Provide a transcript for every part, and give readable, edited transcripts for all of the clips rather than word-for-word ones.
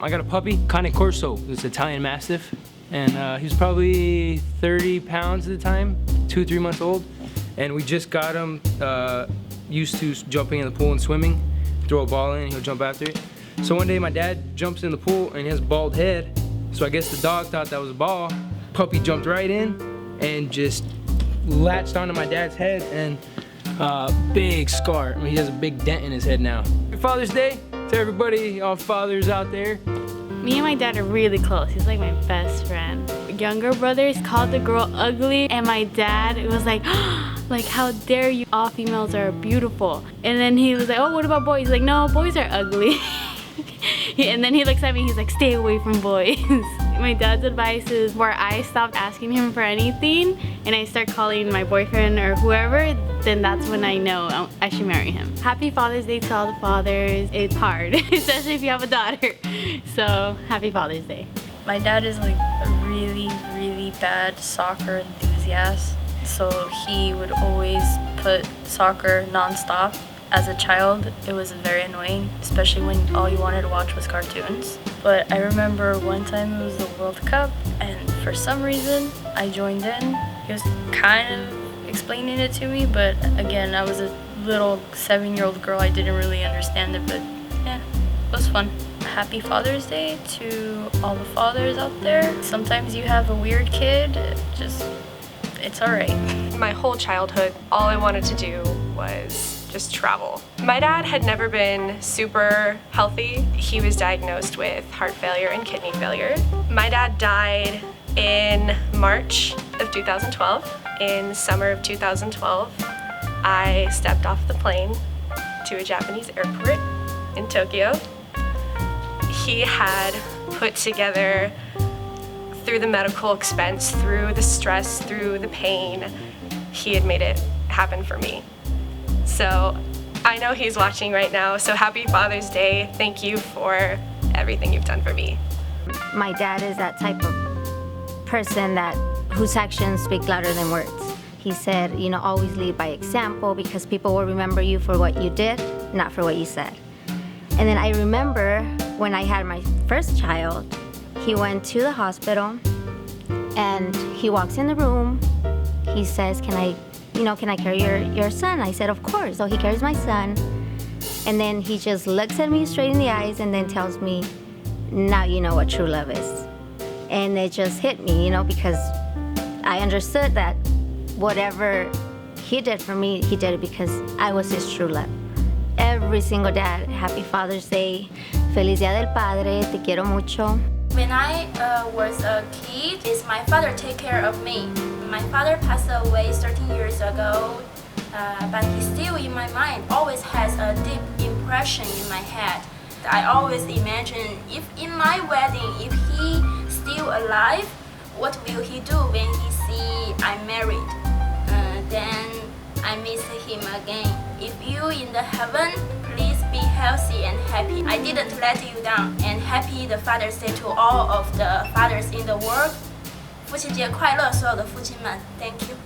I got a puppy, Cane Corso. It's an Italian Mastiff. And he was probably 30 pounds at the time, 2-3 months old. And we just got him used to jumping in the pool and swimming. Throw a ball in, he'll jump after it. So one day my dad jumps in the pool and he has a bald head. So I guess the dog thought that was a ball. Puppy jumped right in and just latched onto my dad's head, and big scar. I mean, he has a big dent in his head now. Happy Father's Day to everybody, all fathers out there. Me and my dad are really close. He's like my best friend. Younger brothers called the girl ugly, and my dad was like, like, how dare you? All females are beautiful. And then he was like, oh, what about boys? He's like, no, boys are ugly. And then he looks at me, he's like, stay away from boys. My dad's advice is where I stopped asking him for anything and I start calling my boyfriend or whoever, then that's when I know I should marry him. Happy Father's Day to all the fathers. It's hard, especially if you have a daughter. So, happy Father's Day. My dad is like a really, really bad soccer enthusiast. So he would always put soccer non-stop. As a child, it was very annoying, especially when all you wanted to watch was cartoons. But I remember one time it was the World Cup, and for some reason, I joined in. He was kind of explaining it to me, but again, I was a little 7-year-old girl. I didn't really understand it, but yeah, it was fun. Happy Father's Day to all the fathers out there. Sometimes you have a weird kid, it's all right. My whole childhood, all I wanted to do was just travel. My dad had never been super healthy. He was diagnosed with heart failure and kidney failure. My dad died in March of 2012. In summer of 2012, I stepped off the plane to a Japanese airport in Tokyo. He had put together, through the medical expense, through the stress, through the pain, he had made it happen for me. So I know he's watching right now, so happy Father's Day. Thank you for everything you've done for me. My dad is that type of person whose actions speak louder than words. He said, always lead by example because people will remember you for what you did, not for what you said. And then I remember when I had my first child, he went to the hospital and he walks in the room. He says, can I carry your son? I said, of course. So he carries my son. And then he just looks at me straight in the eyes and then tells me, now you know what true love is. And it just hit me, because I understood that whatever he did for me, he did it because I was his true love. Every single dad, happy Father's Day. Feliz Día del Padre, te quiero mucho. When I was a kid, my father take care of me. My father passed away 13 years ago, but he's still in my mind, always has a deep impression in my head. I always imagine if in my wedding, if he still alive, what will he do when he see I'm married? Then I miss him again. If you in the heaven, please be healthy and happy. I didn't let you down. And happy the Father's Day to all of the fathers in the world. 父亲节快乐，所有的父亲们 ，Thank you.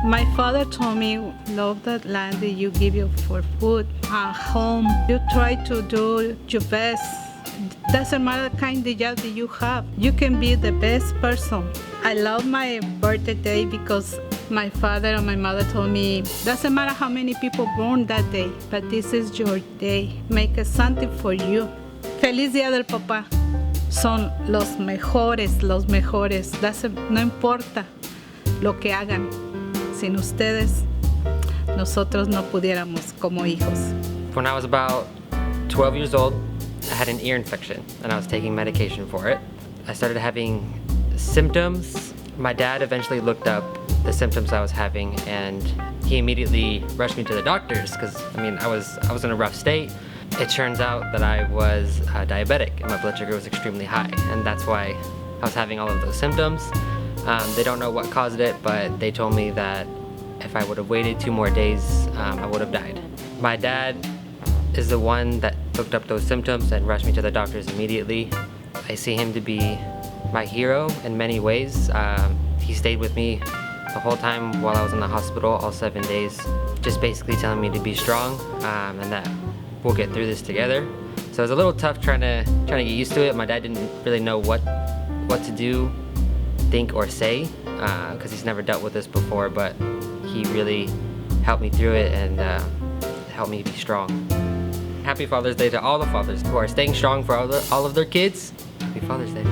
My father told me, love that land that you give you for food, a home. You try to do your best. Doesn't matter the kind of job that you have. You can be the best person. I love my birthday day because my father and my mother told me, doesn't matter how many people born that day, but this is your day. Make something for you. Feliz Día del Papá. Son los mejores, los mejores. No importa lo que hagan. Sin ustedes, nosotros no pudiéramos como hijos. When I was about 12 years old, I had an ear infection and I was taking medication for it. I started having symptoms. My dad eventually looked up the symptoms I was having and he immediately rushed me to the doctors because I was in a rough state. It turns out that I was diabetic and my blood sugar was extremely high, and that's why I was having all of those symptoms. They don't know what caused it, but they told me that if I would have waited 2 more days, I would have died. My dad is the one that looked up those symptoms and rushed me to the doctors immediately. I see him to be my hero in many ways. He stayed with me the whole time while I was in the hospital, all 7 days, just basically telling me to be strong and that we'll get through this together. So it was a little tough trying to get used to it. My dad didn't really know what to do, think, or say, because he's never dealt with this before, but he really helped me through it and helped me be strong. Happy Father's Day to all the fathers who are staying strong for all of their kids. Happy Father's Day.